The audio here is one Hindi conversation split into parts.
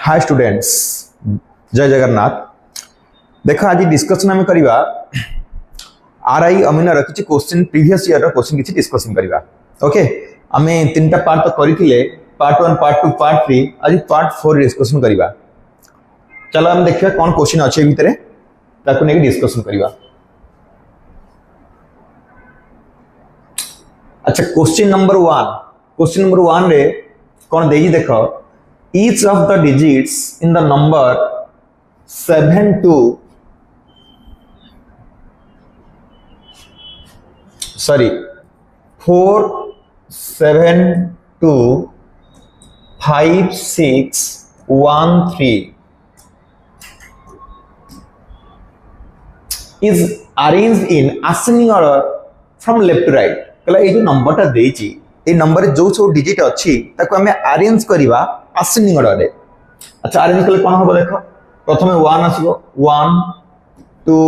हाय स्टूडेंट्स, जय जगन्नाथ। देख आज डिस्कशन आम करवा आरआई अमीन रखी क्वेश्चन प्रीवियस ईयर क्वेश्चन किसी डिस्कशन करवा। ओके, आम तीन टा पार्ट तो करते पार्ट 1 पार्ट 2 पार्ट 3 आज पार्ट 4 डिस्कशन करवा। चलो आम देखा कौन क्वेश्चन अच्छे भितर ताकू नहीं डिस्कशन करवा। अच्छा, क्वेश्चन नंबर 1 रे कौन देगी देख, each of the digits in the number 7 to 4 7 2 5 6 1 3 is arranged in ascending order from left to right। कहला ये जो नंबर टा देची ए नंबर जो सब डिजिट अच्छी ताको हमें अरेंज करवा असेंडिंग ऑर्डर रे। अच्छा, अरेंज कले कोन हो देखो, प्रथमे 1 आसीबो, 1 2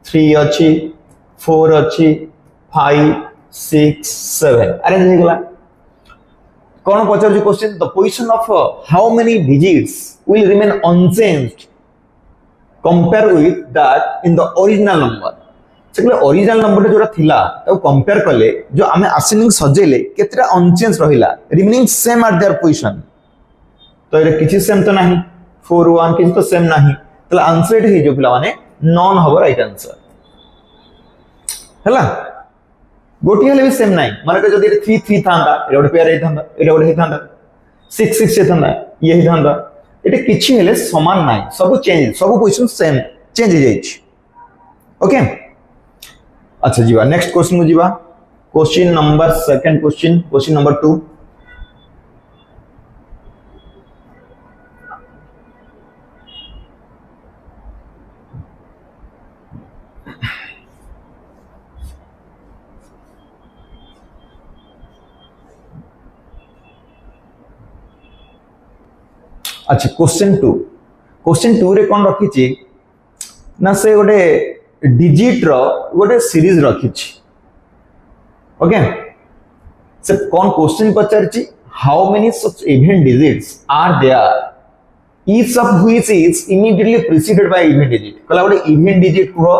3 अच्छी, 4 अच्छी, 5 6 7 अरेंज हो गला। कोन पचार जो question, the position of how many digits will remain unchanged compare with that in the original number. Original number जो थिला ताको कंपेयर कले जो आमे असेंडिंग सजेले केतरा अनचेंज रहिला, remaining same at their position. तो ये किछि सेम तो नहीं, 4 1 किछि तो सेम नहीं, तले आंसर हे जो पिला माने नॉन हबो राइट आंसर हला। गोटी हले भी सेम नहीं, माने के जदी 3 3 थांदा एटा गोटे पेयर हे थांदा, एटा गोटे हे थांदा, 6 6 हे थांदा, ये हे थांदा, एटा किछि हले समान नहीं, सब चेंज, सब पोजीशन सेम चेंज हो जाइछ। ओके, अच्छा जीवा नेक्स्ट क्वेश्चन को जीवा। Question number second question number 2। अच्छा, क्वेश्चन 2 रे कौन रखी ना से गोटे डिजिट रो गोटे सीरीज रखी। ओके, से कौन क्वेश्चन पचारची, how many such even digits are there each of which is immediately preceded by even digit. कला गोटे इवन डिजिट को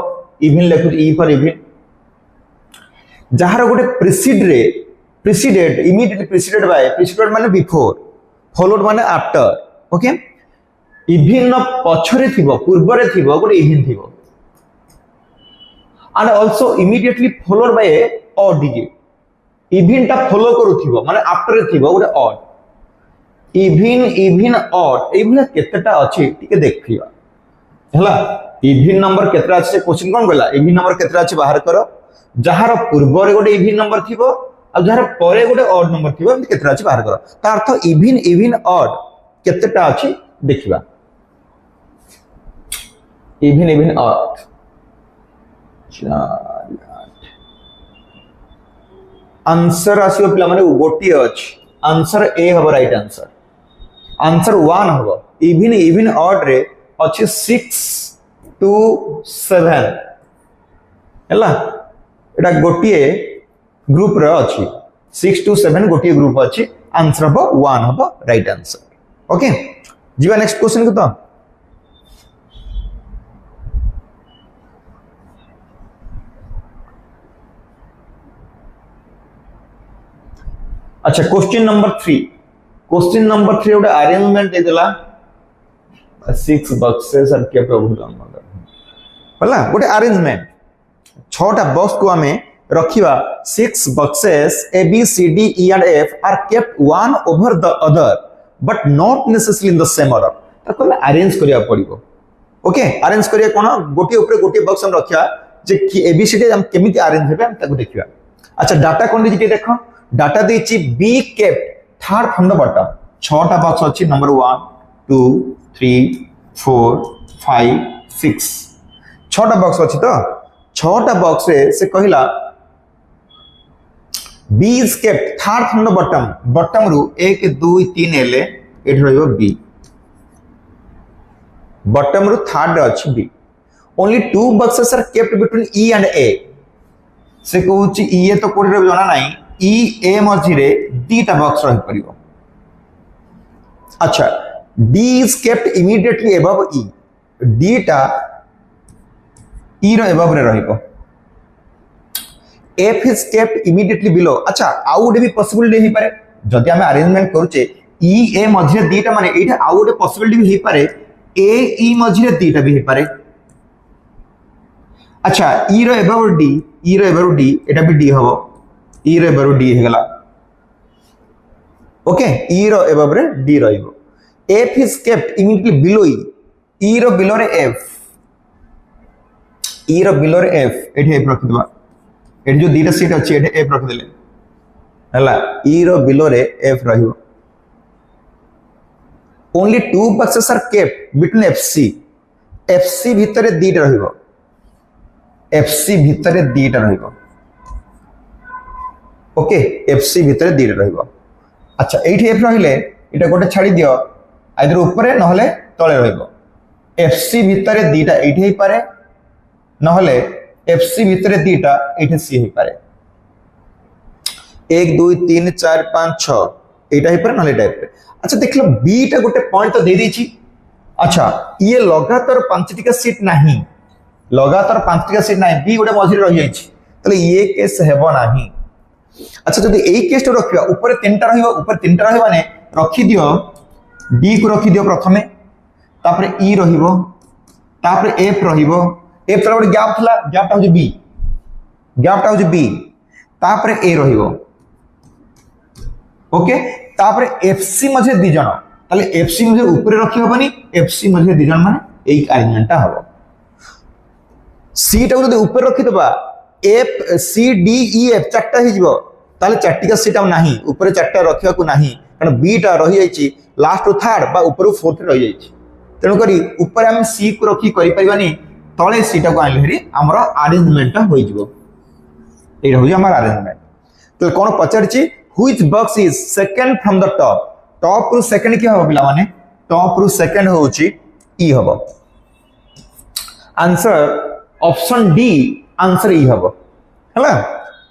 इवन लिखु ई फॉर इवन, जहार गोटे प्रीसीडेड इमीडिएटली प्रीसीडेड माने बिफोर, फॉलोड माने आफ्टर। ओके, इवन पछरे थिबो, पूर्वरे थिबो गोटे इवन थिबो, and also immediately followed by a odd digit। Even टा फॉलो करूथिबो माने आफ्टर थिबो गोटे odd। इवन odd एभला केतेटा अछि टिके देखिबा हला। इवन नंबर केतेटा अछि क्वेश्चन कोन गला, इवन नंबर केतेटा अछि बाहर करो, जहार पूर्व रे गोटे इवन नंबर थिबो आ जहार परे गोटे odd नंबर थिबो, एमति केतेटा अछि बाहर करो। ता अर्थ इवन odd केतेटा अछि देखिबा। इवन odd 4 8 आंसर आसीबो पिला माने गोटी अछि, आंसर ए हबो राइट आंसर। आंसर 1 हबो। इवन ऑड रे अछि 6 2 7 हला। एटा गोटी ग्रुप रे अछि, 6 2 7 गोटी ग्रुप अछि, आंसर हबो 1 हबो राइट आंसर। ओके, जीवा नेक्स्ट क्वेश्चन को। तो अच्छा, क्वेश्चन नंबर 3 गोटे अरेंजमेंट दे देला, 6 बॉक्सेस आर केप्ट होला गोटे अरेंजमेंट। 6टा बॉक्स को हमें रखिबा, 6 boxes A B C D E and F are kept one over the other but not necessarily in the same order. ताको हमें अरेंज करिया पड़िबो। ओके, अरेंज करिया कोन, गोटे ऊपर गोटे बॉक्स हम रखिया जे कि ए बी सी डी हम केमिति अरेंज हेबे हम ताको देखिबा। अच्छा, डाटा कोन दिछि देखो, डाटा देछि B kept third from the bottom. 6टा बॉक्स अछि, नंबर 1 2 3 4 5 6 6टा बॉक्स अछि। तो 6टा बॉक्स रे से कहिला B is kept third from the bottom रु 1 2 3 एले एठ रहइबो बी, बॉटम रु थर्ड अछि B. Only 2 boxes are kept between E and A. से कहूची ई ए तो कोडी रे जाना नाही, ई ए मझिरे 2टा बॉक्स रही परिबो। अच्छा, D is kept immediately above E. D टा E रो above रे रहिबो. F is kept immediately below. अच्छा आउ गोटे भी पॉसिबिलिटी हे पारे जदि आमे अरेंजमेंट करूचे E A मझे दीटा माने एटा आउ गोटे पॉसिबिलिटी भी हे पारे A E मझे दीटा भी हे पारे. अच्छा E रो above D, E रो above D एटा भी D हबो. E रो above D हे गला. ओके E रो above रे D रहिबो. F is kept immediately below E. E row below रे F. E रो below रे F एठी F रखि दबा. एठी जो दीटा सीट अछि एठी F रखि देले. हला E रो below रे F रहिबो. Only two boxes are kept between FC. FC भितरे दीटा रहिबो. FC भितरे दीटा रहिबो. ओके FC भितरे दीटा रहिबो. अच्छा एठी F रहिले एटा गोटे छाडी दियो आइदर ऊपर नहले तळे रहिबो. FC भितरे दीटा एठी हे पारे नहले FC भितरे दीटा एठी सी हे पारे. 1 2 3 4 5 6 एटा हे पारे नहले टाइप रे. अच्छा देखलो B टा गोटे पॉइंट तो दे देछि. अच्छा ये लगातार 5 टिका सीट नाही. लगातार 5 टिका सीट नाही. B गोटे मझिरे रहि जाइछि. तले ये केस हेबो नाही. अच्छा जदि एई केस तो रखिबा ऊपर 3टा रहिबो ऊपर 3टा रहिबा माने रखि दियो D को रखि दियो प्रथमे तापर E रहिबो तापर F रहिबो. F तले गोटे गैप थला गैप टा होजे B. गैप टा होजे B तापर A रहिबो. ओके तापर FC मझे दि जण तले FC मझे ऊपर रखि होबनी. FC मझे दि जण माने एई अरेंजमेंट टा हबो. C टा जदि ऊपर रखि दबा F C D E F चारटा हे जिवो ताले चारटिका सीट हम नाही ऊपर चारटा रखिया को नाही कारण B टा रहि जाइछि लास्ट टू थर्ड बा ऊपर फोर्थ रहि जाइछि. तेनु करी ऊपर हम C को रखि करि परिबानी तळे C टा को आइले हेरी हमरो अरेंजमेंट टा होई जिवो. एटा होय हमर अरेंजमेंट. तो कोन पचारछि which box is second from the top. Top रु सेकंड के हो पिला माने टॉप रु सेकंड होउछि E हबो. Answer option D answer E हबो. हला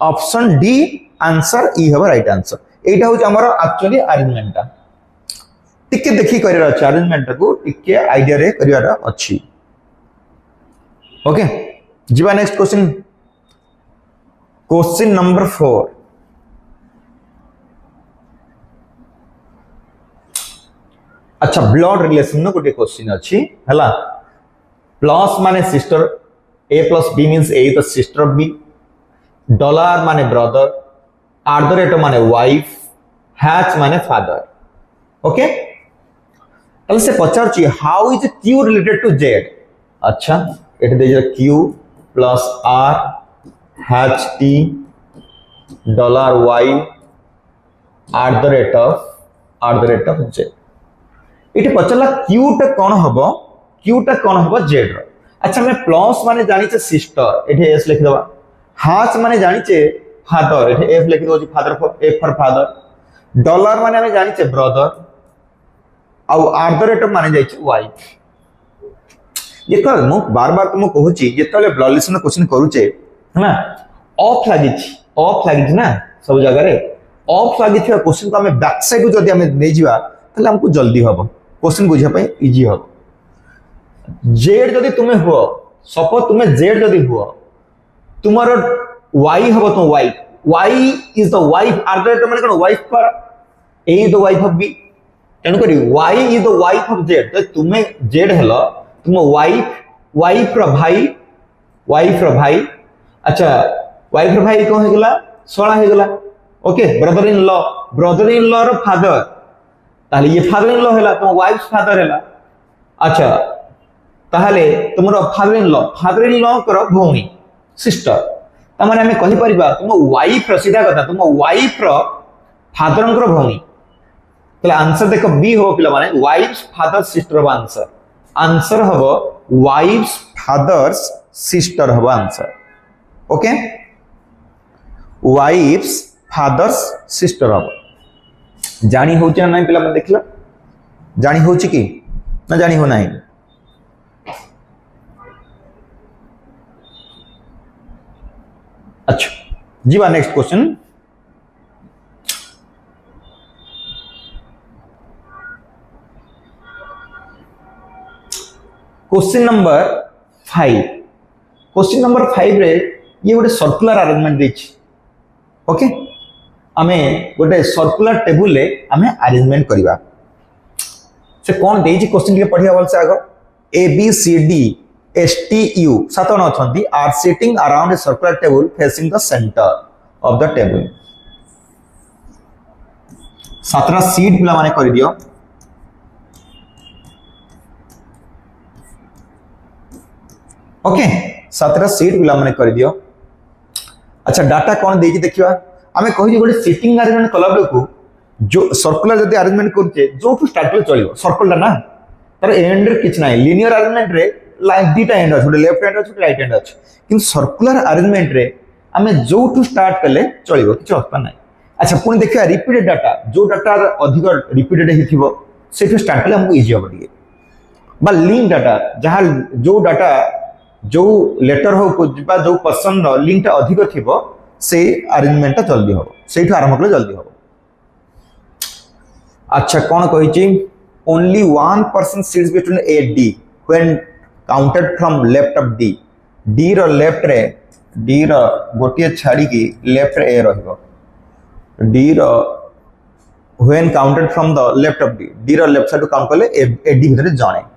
ऑप्शन डी आंसर E हबो राइट आंसर. एटा होछ हमर एक्चुअली अरेंजमेंट टा. टिके देखि करिरा अछि अरेंजमेंट को टिके आईडिया रे करिरा अछि. ओके जीवा नेक्स्ट क्वेश्चन. Question number 4. अच्छा ब्लड रिलेशन नो गोटे क्वेश्चन अछि हला. प्लस माने sister A plus B means A is the sister of B. Dollar माने brother. At the rate माने wife. Hatch माने father. Okay? तब से पचार ची how is Q related to Z? अच्छा it is Q plus R hatch T dollar Y at the rate of Z. इटे पचला Q टा कौन हबो? Q टा कौन हबो Z रो. अच्छा मैं प्लस माने जानि छे सिस्टर एठे S लिख दबा. हाच माने जानि छे फादर एठे F लिख दो जी फादर F फॉर फादर. डॉलर माने हमें जानि छे ब्रदर आ एट द रेट माने जाय छे वाइफ. ये तो मु बार-बार तुम कहूची जेतले ब्लड रिलेशन क्वेश्चन करूचे है ना ऑफ लागिछ ना सब जगह रे ऑफ लागिथिया क्वेश्चन को हमें बैक साइड जदी हमें नै जिवा तले हमको जल्दी हबो क्वेश्चन बुझा पय इजी हबो. जेड जदि तुमे हुआ सपोज तुमे जेड जदि हुआ तुम्हारा वाई हबो तो Y is the wife are the माने कोन वाइफ पर A is the wife of B. तेनु करी Y is the wife of Z. तो तुमे जेड हेलो तुम वाइफ रो भाई. अच्छा वाइफ रो भाई कोन हे गेला सोळा हे गेला. ओके ब्रदर इन लॉ रो फादर ताले ये फादर इन लॉ हेला तो वाइफ फादर हेला. अच्छा ताहले तुमरो फादर इन लॉ करो भौणी सिस्टर. ता माने हमें कहि परिबा तुम वाइफ रो सीधा कथा तुम वाइफ रो फादर को भौणी. तले आंसर देखो बी हो पिला माने वाइफ फादर सिस्टर हो आंसर हबो वाइफ फादर्स सिस्टर हबो answer. Okay wife father's sister हबो. जानी होची ना पिला मन देखला जानी होची की ना जानी हो नाही. अच्छा जीवा next question. Question number 5 question number 5 रे ये गोटे सर्कुलर अरेंजमेंट देछि ओके आमे गोटे सर्कुलर टेबल ले आमे अरेंजमेंट करबा से कौन देछि क्वेश्चन के पढ़िया बोल से आगो A B C D S T U सात जन अछंती are sitting around a circular table facing the centre of the table सातरा सीट पिला माने कर दियो ओके सातरा सीट पिला माने कर दियो अच्छा डाटा कौन देछि देखिबा आमे कहि गोटे सिटिंग अरेंजमेंट कला बेलको जो सर्कुलर जदि अरेंजमेंट करछे जो टू स्टार्ट ले चलियो सर्कुलर ना तर एंड रे किछ नाही लिनियर अरेंजमेंट रे लाइक दीटा एंड अछि लेफ्ट हैंड अछि राइट हैंड अछि किंतु सर्कुलर अरेंजमेंट रे आमे जो टू स्टार्ट कले चलियो किछ असता नाही अच्छा पुणी देखिया रिपीटेड डाटा जो डाटा अधिक रिपीटेड हिथिबो सेठो स्टार्ट कले हमको इजी होबो दिए बा लिंक डाटा जहां जो डाटा जो लेटर हो बा जो पर्सन लिंक टा अधिक थिबो से अरेंजमेंट जल्दी हो सेठो आरंभ कले जल्दी हो अच्छा कौन कहिछि only one person sits between A D when counted from left of D D रो लेफ्ट रे डी रो गोटिए छाड़ी की लेफ्ट रे ए रहइबो डी रो when counted from the left of D रो लेफ्ट साइड टू काउंट करले ए डी भीतर जाने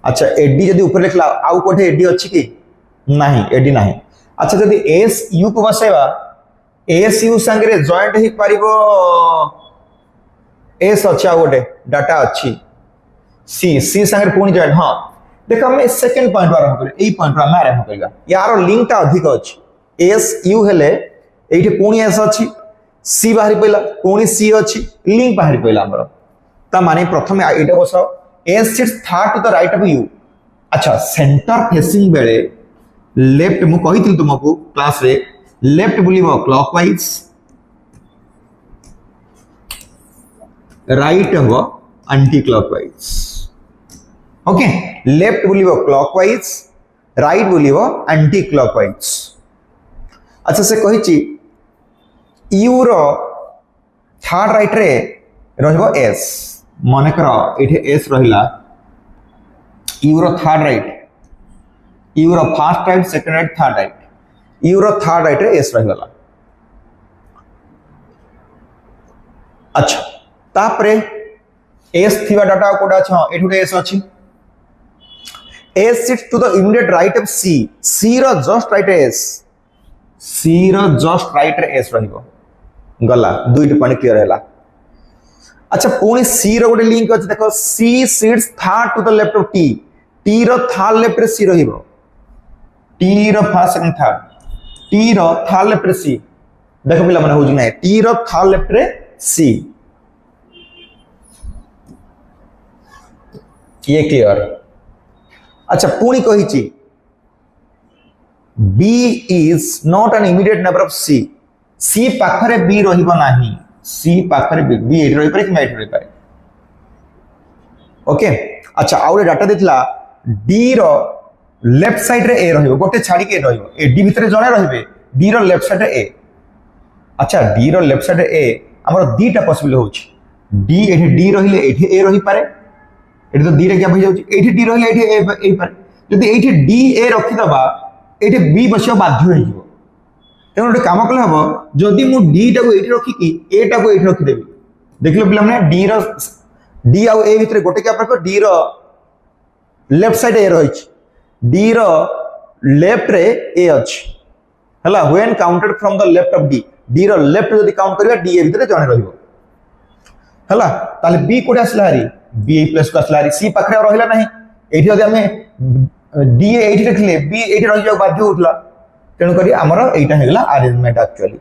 अच्छा ए डी जदी ऊपर लिखला आउ कोठे ए डी अछि की नाही ए डी नाही अच्छा जदी एस यू को बसेबा एस यू संगे जॉइंट ही परिबो एस अच्छा गोटे डाटा अच्छी सी सी संगे पुणी जॉइंट हाँ देख हम सेकंड पॉइंट आरंभ करिया एई पॉइंट हम आरंभ करिया यार लिंक ता अधिक अछि एस यू हेले एठी पुणी एस अछि सी बाहरी पइला पुणी सी अछि लिंक बाहरी पइला हमर ता माने प्रथम एटा बसाओ S sits third to the right of U अच्छा सेंटर फेसिंग बेले लेफ्ट मु कहितिल तुमको क्लास रे लेफ्ट बुलिबो क्लॉकवाइज राइट हो एंटी क्लॉकवाइज ओके लेफ्ट बोलिबो क्लॉकवाइज राइट बोलिबो एंटी क्लॉकवाइज अच्छा से कहिछि यू रो थर्ड राइट रे रहबो एस माने कर एठे एस रहिला यू रो थर्ड राइट यू रो first right second right third right U रो थर्ड राइट रे एस रहिला अच्छा तापरे एस थिबा डाटा कोडा छ एठुटे एस अछि S sits to the immediate right of C C रो जस्ट राइट एस सी रो जस्ट राइट रे एस रहिबो गला दुईट पॉइंट क्लियर हैला अच्छा पुणी सी रो गोटे लिंक अछि देखो C sits third to the left of T T रो थर्ड लेफ्ट रे सी रहिबो टी रो फर्स्ट सेकंड थर्ड टी रो थर्ड लेफ्ट रे सी देखो पिला माने होजि नै टी रो थर्ड लेफ्ट रे सी ये क्लियर अच्छा पुणी कहिछि B is not an immediate neighbor of C C पाखरे B रहिबो नाही C पाखरे B एठी रहि पारे कि एठी रहि पारे ओके अच्छा आउरे डाटा देथिला D रो लेफ्ट साइड रे A रहिबो गोटे छाडी के रहिबो ए D भितरे जणे रहिबे D रो लेफ्ट साइड रे A अच्छा D रो लेफ्ट साइड रे A हमर दीटा पॉसिबल होछि D एठी D रहिले एठी A रहि पारे एठी तो डी रे क्या भई जाउची एठी डी रहले एठी ए पर जदी एठी डी ए रखि दबा एठी बी बसियो बाध्य होई जिवो तेनो एक काम कले हबो जदी मु डी टा को एठी रखि की ए टा को एठी रखि देबी देखलो पिला माने डी आ ए भितर गोटे क्या प्रकार डी रो लेफ्ट साइड ए रहिछ डी रो लेफ्ट रे ए अछि हला when counted from the left of D रो लेफ्ट जदी काउंट करिया डी ए भितर जणे रहिबो हला ताले बी कोडे असला हरी बी प्लस को असला हरी सी पाखरे रहिला नाही एठी जदी हमें डी एठी रखले बी एठी रहि जाउ बाध्य होतला तेनु करी हमर एटा हेला अरेंजमेंट एक्चुअली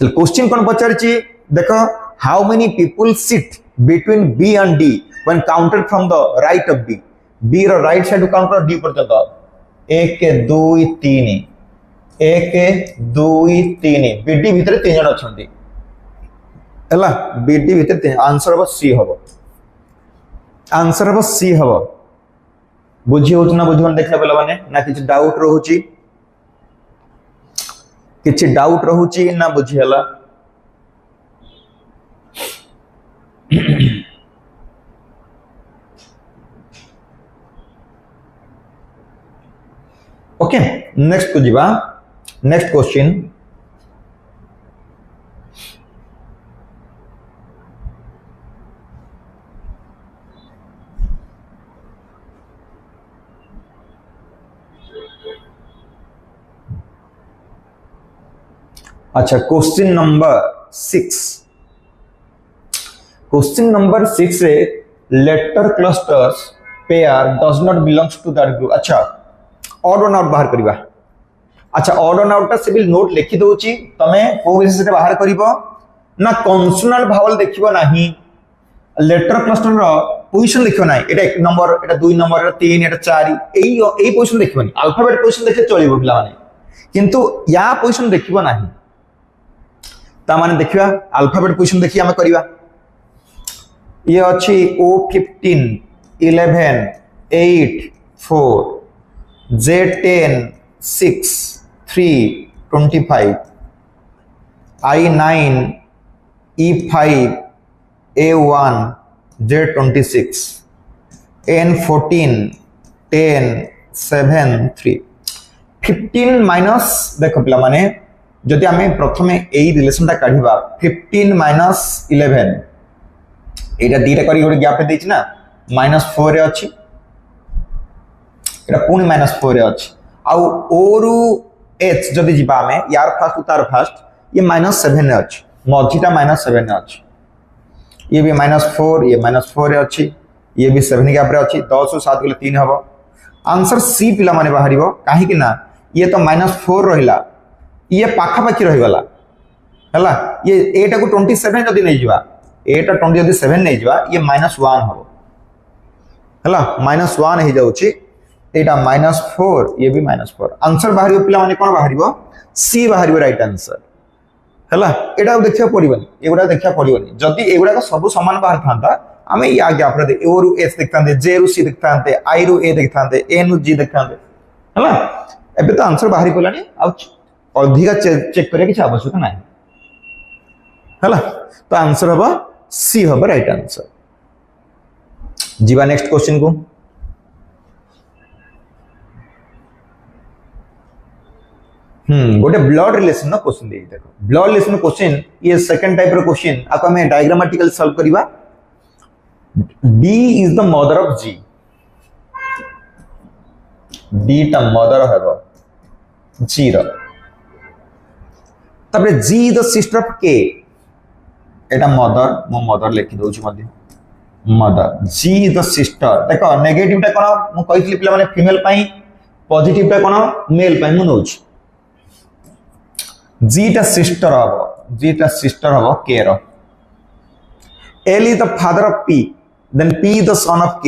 तो क्वेश्चन कोन पचारची देखो how many people sit between B and D when counted from the right of B रो राइट साइड टू काउंट कर डी पर्यंत 1 2 3 1 2 3 बीडी भितर तीन जण अछंती हला बीडी भितर तीन आंसर हो सी हबो आंसर हो सी हबो बुझी होछ ना बुझवन देखले बेला माने ना किछ डाउट रहूची किछ डाउट रहूची ना बुझी हला ओके नेक्स्ट को जीवा नेक्स्ट क्वेश्चन अच्छा क्वेश्चन नंबर 6 क्वेश्चन नंबर 6 रे letter clusters pair does not belongs to that group अच्छा ऑड वन आउट बाहर करबा अच्छा ऑड वन आउट से भी नोट लिखि दोची तमे को बेसिस रे बाहर करबो ना कॉन्सोनेंट भावल देखिबो नाही लेटर क्लस्टर रो पोजीशन देखिबो नाही एटा 1 नंबर एटा 2 नंबर एटा 3 एटा 4 एई पोजीशन देखिबोनी अल्फाबेट पोजीशन देखे चलिबो पिला माने किंतु या पोजीशन देखिबो नाही ता माने देखिबा अल्फाबेट पोजीशन देखि हम करबा ये अच्छी O15 11 8 4 J10 6 3 25 I9 E5 A1 J26 N14 10 7 3 15 minus देखो पिला माने जदि आमे प्रथमे एई रिलेशनटा काढिबा 15 माइनस 11 एटा दीटा करी गोटे गैप देछि ना -4 रे अछि एटा पुनी -4 रे अछि आउ ओ रु एच जदि जिबा आमे यार फर्स्ट उतार फर्स्ट ये -7 रे अछि मझिटा -7 रे अछि ये भी -4 ये -4 रे अछि ये भी 7 गैप रे अछि 10 और 7 गले 3 हबो आंसर सी पिला माने बाहरिबो काहे कि ना ये तो -4 रहिला ये पाखा पाखी रहि गला हला ये एटा को 27 जदि नै जिबा एटा 20 जदि 7 नै जिबा ये -1 हबो हला -1 हे जाउची एटा -4 ये भी -4 आंसर बाहरिबो पिला माने कोन बाहरिबो सी बाहरिबो राइट आंसर हला एटा देखिया पड़िबनी एगुडा देखिया पड़िबनी जदि एगुडा को सब समान बाहर थांता आमे या गैप रे ओ रु एस देखतांते जे रु सी देखतांते आई रु ए देखतांते एन रु जी देखतांते हला एबे तो आंसर बाहरी पलानी आ अधिका चेक करे किछ आवश्यकता नाही हला तो आंसर हबा सी हबा राइट आंसर जीवा नेक्स्ट क्वेश्चन को गोटे ब्लड रिलेशन नो क्वेश्चन दे देखो ब्लड रिलेशन क्वेश्चन ये सेकंड टाइप रो क्वेश्चन आको हमें डायग्रामेटिकल सॉल्व करबा D is the mother of G D टा मदर हबो G रो तबरे G the sister of K एटा मदर मो मदर लिखि दोछि मध्ये मदर G the sister देखो नेगेटिव टा कोन मु कहितली पिला माने फीमेल पई पॉजिटिव टा कोन मेल पई मु नोछि G टा सिस्टर हबो K रो L is the father of P then P is the son of K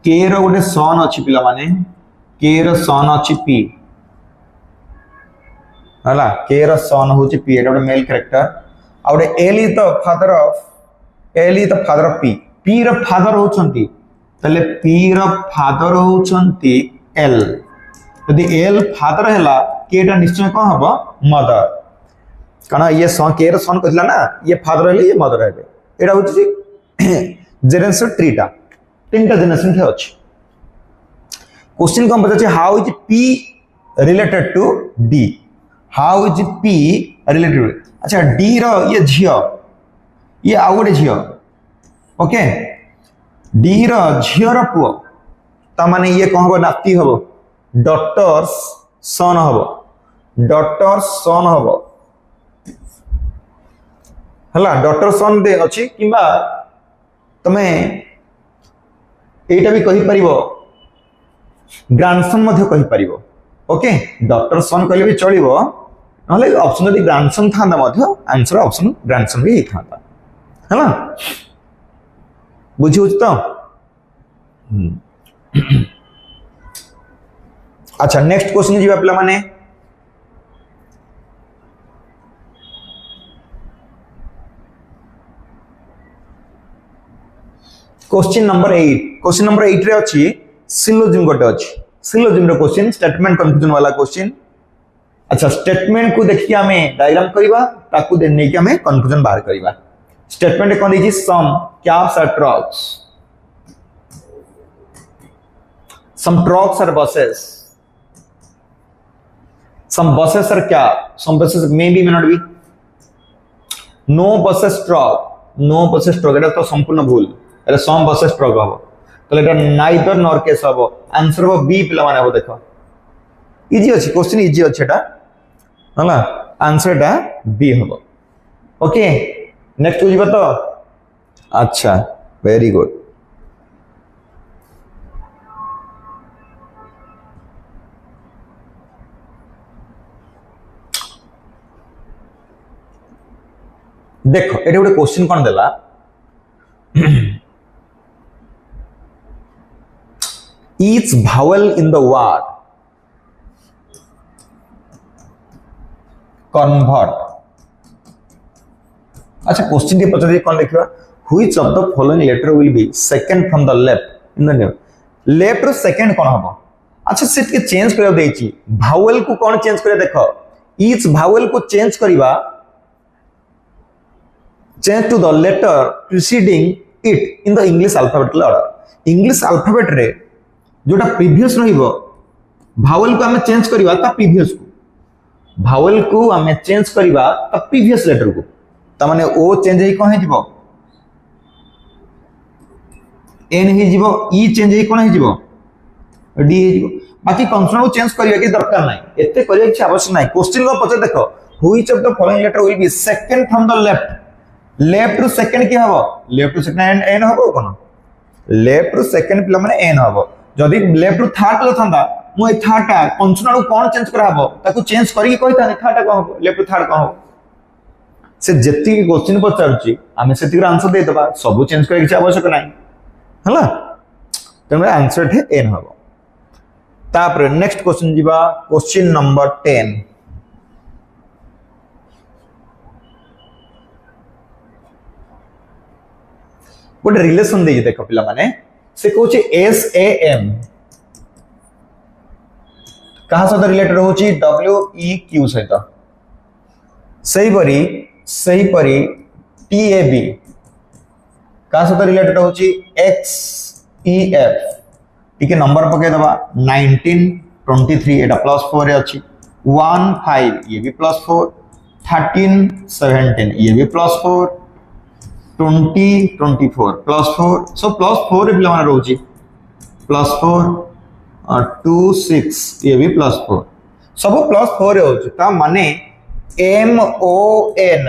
K रो गोटे son अछि पिला माने K रो son अछि P हला K रो son होछि P एटा गोटे मेल कैरेक्टर आ गोटे L is the father of P P रो फादर होछंती तले P रो फादर होछंती L यदि L फादर हैला K टा निश्चय कोन हबो मदर काना ये सन के रो सन कहला ना ये फादर है ये मदर है एटा होची जनरेशन ट्रीटा तीनटा जनरेशन के अछि क्वेश्चन कम पता how is P related to D how is P related अच्छा D रो ये झियो ये आ गोटे झियो ओके D रो झियो रो पुओ ता माने ये कोन हबो नाती हबो डॉटर्स सन हबो हला डॉटर सन दे अछि किबा तमे एटा भी कहि परिबो ग्रांडसन मध्ये कहि परिबो ओके डॉटर सन कहले भी चलिबो नले ऑप्शन यदि ग्रांडसन थांदा मध्ये आंसर ऑप्शन ग्रांडसन भी थांदा हला बुझिउ तो अच्छा नेक्स्ट क्वेश्चन जीवा पिला माने क्वेश्चन नंबर 8 रे अछि सिलोजिम गोटे अछि सिलोजिम रो क्वेश्चन स्टेटमेंट कंफ्यूजन वाला क्वेश्चन अच्छा स्टेटमेंट को देखि हमें डायग्राम करबा ताकू दे नै कि हमें कंफ्यूजन बाहर करबा स्टेटमेंट कोन दी some cabs are trucks some trucks or buses some buses are क्या, some buses may be may not be, no buses truck এটা তো সম্পূর্ণ ভুল, এটা some buses truck হবো, তাহলে এটা neither nor কেস হবো, आंसर হবো বি পিলা মানে হবো। দেখো ইজি আছে, কোশ্চেন ইজি আছে এটা, হলা आंसर এটা বি হবো। ওকে নেক্সট বুঝবা তো? আচ্ছা ভেরি গুড। देखो ये गोटे क्वेश्चन कौन देला, each vowel in the word convert। अच्छा क्वेश्चन के पचारे कौन लिखा, which of the following letter will be second from the left in the name, left रो सेकंड कौन हबो? अच्छा सेट के चेंज करियो देछि, भावेल को कौन चेंज करियो, देखो each भावेल को change करिवा, change to the letter preceding it in the English alphabetical order। English alphabet रे जोटा previous रहिबो, vowel को हमें चेंज करिवा ता previous को, vowel को हमें चेंज करिवा ता previous letter को, ता माने ओ चेंज हे कोन हे जिवो, n हे जिवो, e चेंज हे कोन हे जिवो, d हे जिवो, बाकी कॉन्सोनेंट को चेंज करिवा के दरकार नै, एते करिया कि आवश्यक नै। क्वेश्चन को पछे देखो, which of the following letter will be second from the left, left to second की हबो, लेफ्ट टू सेकंड एन हबो कोन, लेफ्ट टू सेकंड पिला माने एन हबो, जदी लेफ्ट टू थर्ड लथंदा मु ए थर्डटा कॉन्सोनेंट को कोन चेंज करा हबो, ताको चेंज करी कि कहिता नि थर्डटा को हबो, लेफ्ट टू थर्ड को हबो। से जति क्वेश्चन पचारछि आमे सेति आंसर दे दबा, सब चेंज करै कि आवश्यक नै, हला तमे आंसर थे एन हबो। तापर नेक्स्ट क्वेश्चन जिबा, क्वेश्चन नंबर 10। गोटे रिलेशन दे देख पिला माने, से कहूची एस ए एम कहा सहित रिलेटेड होची, डब्ल्यू ई क्यू सहित, सही परी टी ए बी कहा सहित रिलेटेड होची, एक्स ई एफ, टिके नंबर पके दबा 19 23 एटा +4 रे अछि, 1 5 ये भी +4, 13 17 ये भी +4, 20 24 +4, सो +4 रे पिला माने रहउची +4, 2 6 ये भी +4, सब +4 रे होची, ता माने एम ओ एन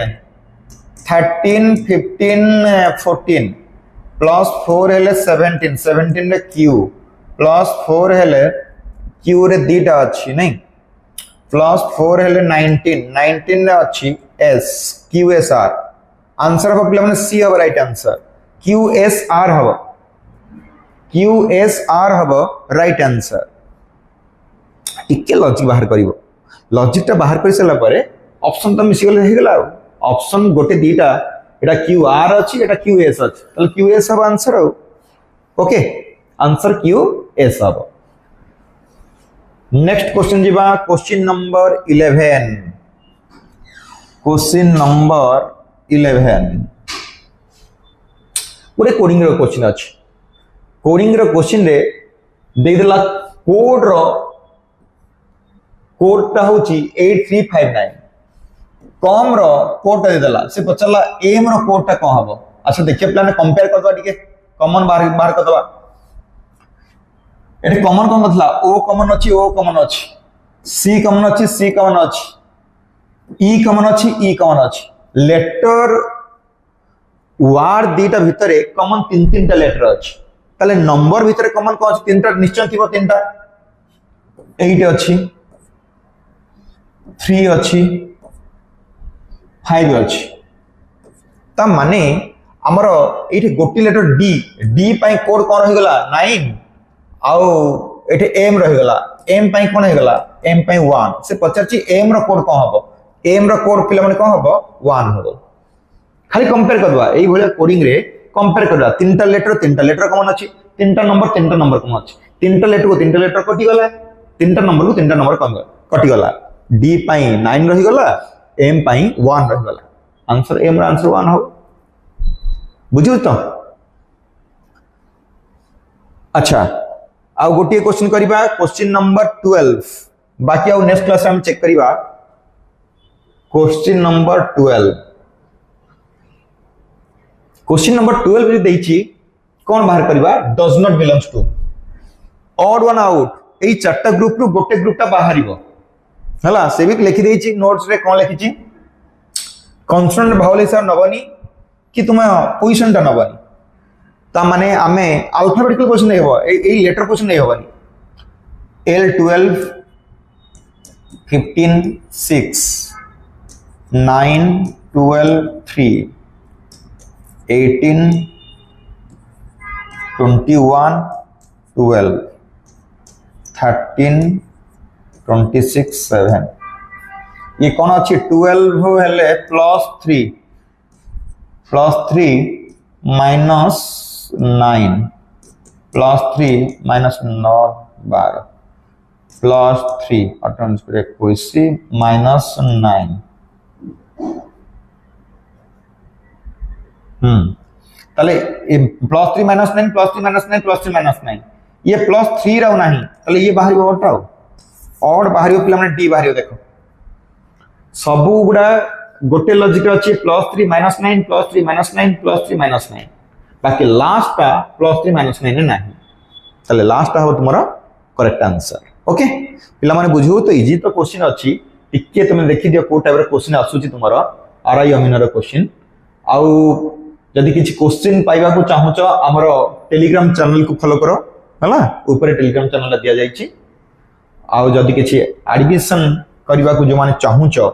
13 15 14 +4 हेले 17 17 रे क्यू +4 हेले क्यू रे दीटा अछि नै, +4 हेले 19 19 रे अछि S Q S R, answer हम पिला माने सी हबो right answer, Q S R हबो राइट आंसर। टिके लॉजिक बाहर करिवो, लॉजिक ता बाहर करि सला परे ऑप्शन तो मिसी गेल हे गेला, ऑप्शन गोटे दीटा, एटा क्यू आर अछि एटा क्यू एस अछि, तले क्यू एस हबो answer. Okay answer Q S हबो। नेक्स्ट क्वेश्चन जिबा, क्वेश्चन नंबर 11। क्वेश्चन नंबर 11 गोटे कोडिंग रो क्वेश्चन अछि, कोडिंग रो क्वेश्चन रे दे देला कोड ता होची 8359, कॉम रो कोड ता दे देला, से पचला एम रो कोड ता को हबो। अच्छा देखिए प्लान कंपेयर कर दवा, टिके कॉमन बाहर कर दवा, एटे कॉमन कोन बतला, ओ कॉमन अछि सी कॉमन अछि ई कॉमन अछि, लेटर वार्ड दीटा भितरे कॉमन तीन टा लेटर अछि, ताले नंबर भितरे कॉमन को अछि तीनटा निश्चय थिबो, तीनटा 8 अछि 3 अछि 5 अछि, ता माने हमर एठी गोटी लेटर डी पई कोड कोन रहि गला 9, आउ एठी एम रहि गला, एम पई कोन रहि गला, एम पई 1, से पचारची एम रो कोड कोन हबो, एम रो कोड पिला माने कोन हबो 1 हबो। खाली कंपेयर करबा, एई भले कोडिंग रे कंपेयर करबा, तीनटा लेटर कॉमन अछि, तीनटा नंबर कॉमन अछि, तीनटा लेटर को तीनटा लेटर कटि गला, तीनटा नंबर को तीनटा नंबर कटि गला, डी पई 9 रहि गला, एम पई 1 रहि गला, आंसर एम रो आंसर 1 हो। बुझियो तो? अच्छा आ गोटे क्वेश्चन करिबा, क्वेश्चन नंबर 12। बाकी आउ नेक्स्ट क्लास हम चेक करिवा क्वेश्चन नंबर 12 क्वेश्चन नंबर 12 रे देछि कोन बाहर करिवा does not belongs to odd one out एई चारटा ग्रुप रु गोटे ग्रुपटा बाहरिबो हला से भी लिखि देछि नोट्स रे कोन लिखिछि कॉन्सोनेंट भावल हिसाब नबनी कि तुम पोजीशन टा नबनी ता माने आमे अल्फाबेटिकल क्वेश्चन नहीं होबो एई लेटर क्वेश्चन नहीं होबनी L12 15 6 9 12 3 18 21 12 13 26 7 ये कौन अच्छी 12 हेले +3 माइनस 9 +3 माइनस 9 12 +3 21 माइनस 9 ताले +3 माइनस 9 +3 माइनस 9 +3 माइनस 9 ये +3 राउ नहीं ताले ये बाहरी ओटा ऑड बाहरी पिला माने डी बाहरी देखो सबु गुडा गोटे लॉजिक अछि +3 माइनस 9 +3 माइनस 9 +3 माइनस 9 बाकी लास्ट टा +3 माइनस 9 नहीं ताले लास्ट टा हो तुम्हारा करेक्ट आंसर ओके पिला माने बुझियो तो इजी तो क्वेश्चन अछि टिके तुम देखि दियो को टाइप रो क्वेश्चन आसुची तुम्हारा आरआई अमीन रो क्वेश्चन आउ जदि किछि क्वेश्चन पाइबा को चाहू छ हमरो टेलीग्राम चैनल को फॉलो करो हला ऊपर टेलीग्राम चैनल दिया जाइछि आउ जदि किछि एडमिशन करबा को जो माने चाहू छ